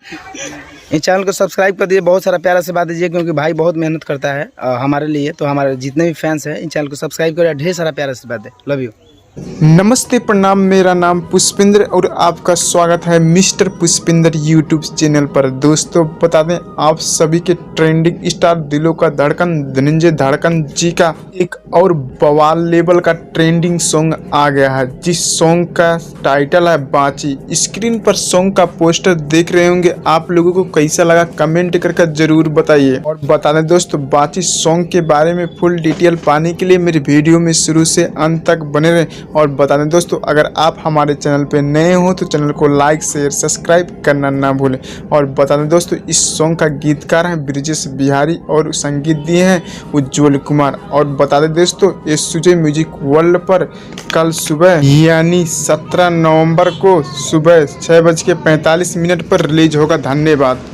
इस चैनल को सब्सक्राइब कर दीजिए, बहुत सारा प्यारा से बात दीजिए, क्योंकि भाई बहुत मेहनत करता है हमारे लिए। तो हमारे जितने भी फैंस हैं इन चैनल को सब्सक्राइब करिए, ढेर सारा प्यारा से बात है। Love you. नमस्ते, प्रणाम। मेरा नाम पुष्पिंदर और आपका स्वागत है मिस्टर पुष्पिंदर यूट्यूब चैनल पर। दोस्तों बता दें आप सभी के ट्रेंडिंग स्टार दिलों का धड़कन धनंजय धड़कन जी का एक और बवाल लेवल का ट्रेंडिंग सॉन्ग आ गया है, जिस सॉन्ग का टाइटल है बाची। स्क्रीन पर सॉन्ग का पोस्टर देख रहे होंगे, आप लोगों को कैसा लगा कमेंट करके जरूर बताइए। और बता दें दोस्तों, बाची सॉन्ग के बारे में फुल डिटेल पाने के लिए मेरी वीडियो में शुरू से अंत तक बने रहें। और बता दें दोस्तों, अगर आप हमारे चैनल पे नए हो तो चैनल को लाइक शेयर सब्सक्राइब करना ना भूलें। और बता दें दोस्तों, इस सॉन्ग का गीतकार हैं ब्रिजेश बिहारी और संगीत दिए हैं उज्जवल कुमार। और बता दें दोस्तों, ये सुजय म्यूजिक वर्ल्ड पर कल सुबह यानी 17 नवंबर को सुबह 6:45 पर रिलीज होगा। धन्यवाद।